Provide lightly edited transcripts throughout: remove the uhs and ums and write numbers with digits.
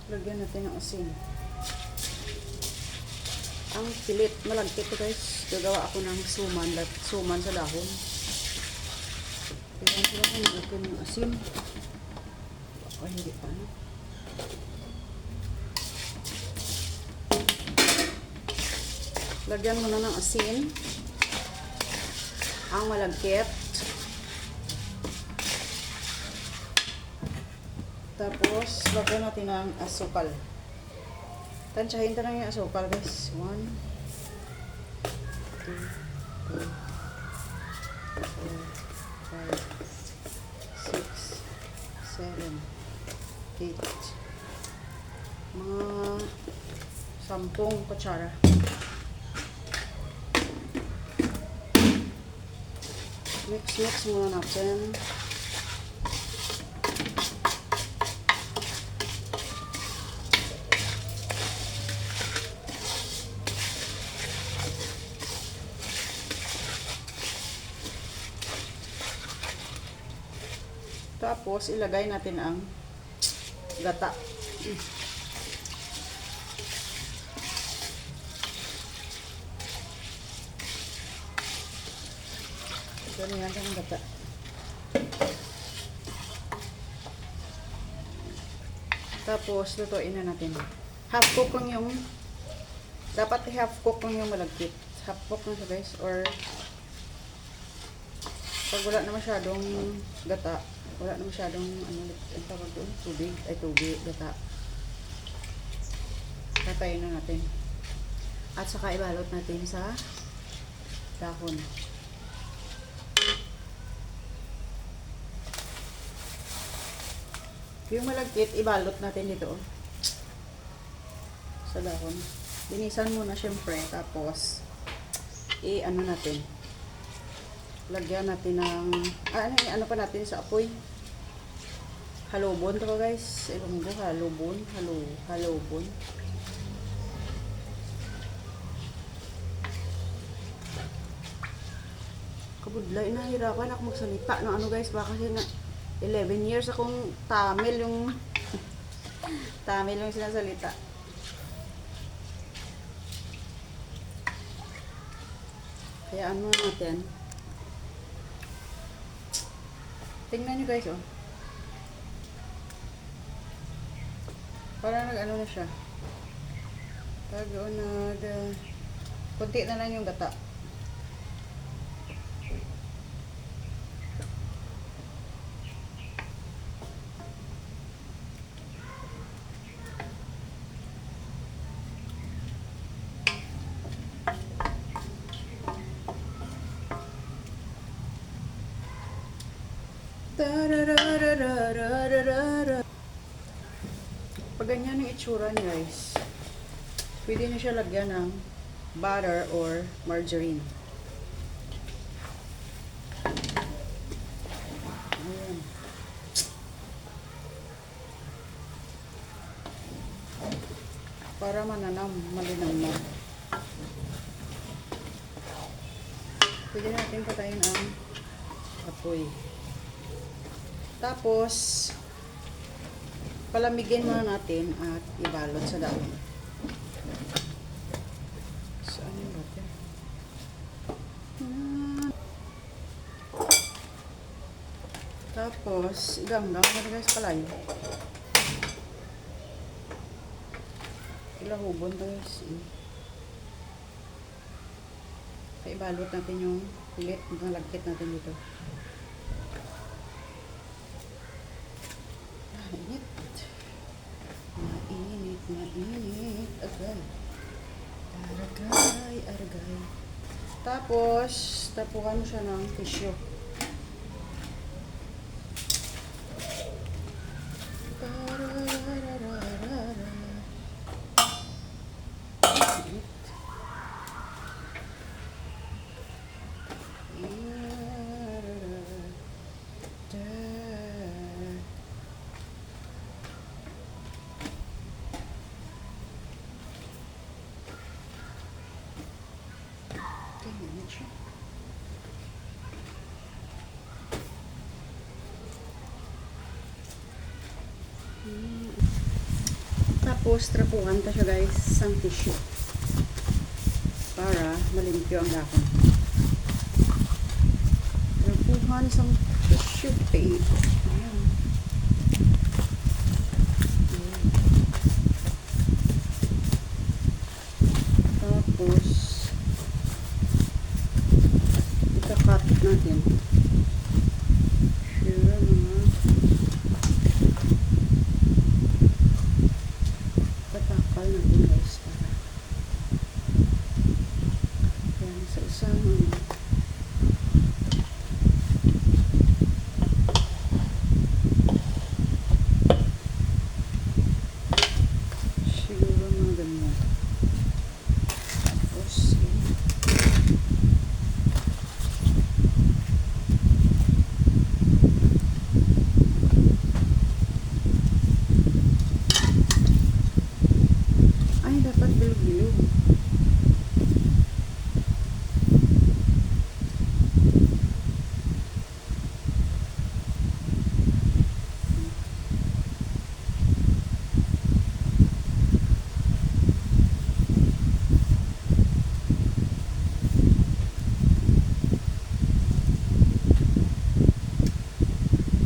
Lagyan natin ng asin. Ang pilit, malagkit ko guys. Gagawa ako ng suman sa dahon. Lagyan ko lang natin ng asin. O, hindi pa na. Lagyan mo na ng asin. Ang malagkit. Tapos, lagyan natin ng asukal. Tansyahin lang yung asukal guys. 1, 2, 3, 4, 5, 6, 7, 8. Mga 10 kutsara. Mix muna natin. Tapos, ilagay natin ang gata. Ganyan natin ang gata. Tapos, lutuin na natin. Half cook lang yung, dapat half cook lang yung malagkit. Half cook lang siya guys. Or, pag wala na masyadong gata, wala na masyadong ano, ang tawag doon, tubig, gata. Tatayin na natin. At saka ibalot natin sa dahon. Yung malagkit, ibalot natin dito sa dahon. Linisan muna syempre, tapos i-ano natin. Lagyan natin ng ano pa natin sa apoy. Halobon to guys. Ilonggo, halobon. Kabudlay, nahirapan ako magsalita ng ano guys, baka kasi na 11 years akong Tamil yung sinasalita. Kaya ano natin. Tingnan nyo guys, oh. Parang nag-ano na siya. Kunti na lang yung gata. Pag ganyan ang itsura niya guys, pwede na siya lagyan ng butter or margarine. Ayan. Para malinamnam. Pwede natin patayin ang apoy. Tapos, palamigin muna natin at ibalot sa dahon. Saan yung butter? Tapos, iganggang mo guys palayo. Ilahubon to guys. Ibalot natin yung pilit, yung lagkit natin dito. Mainit. Aragay. Tapos, tapukan mo siya ng tissue. Tapos, trapuhan ta siya guys, sang tissue. Para malimpyo ang dakon. Trapuhan sang tissue paper. Ayan. Tapos, ika-cut natin. Sure, mga patakal natin guys para yan sa isang siguro mga ganyan. Tapos ay dapat bilog-bilog.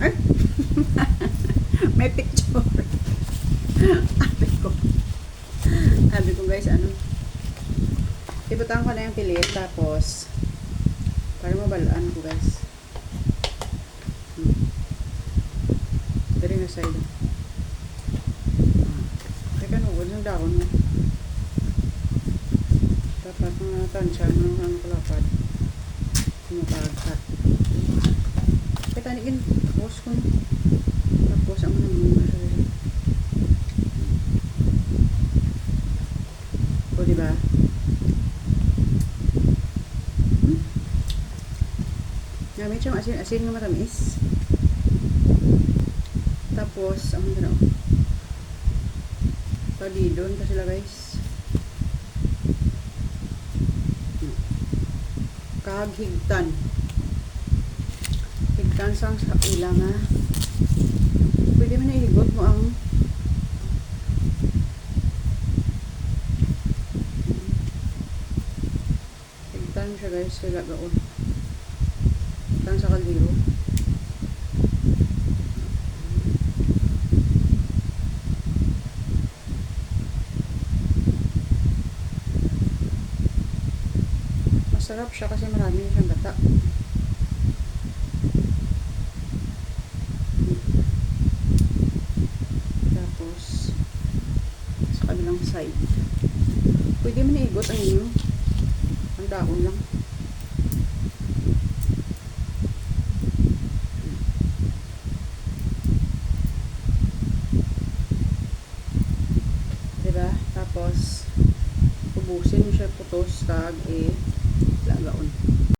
Ay! May picture. Sabi ko guys, ano, ibutang ko na yung pilit, tapos para mabalaan ko guys. Dari na side. Teka, nugod ng dahon mo. Dapat mga tansya ng ano kalapad. Kumapagkat. Kaya tanigin, tapos ko. Tapos ang mga o diba? Gamit siyang asin nga matamis. Tapos, ang gano'n. Palidon pa sila guys. Kaghigtan. Higtan sang sa ilang nga. Pwede mo na ihigot mo ang higtan siya guys. Kaya gaon. Higtan sa kaldero. Masarap siya kasi marami siyang gata. Tapos sa kabilang side. Pwede mo na igot ang inyo. Ang daon lang. Diba? Tapos ubusin mo siya putos kag lagaon.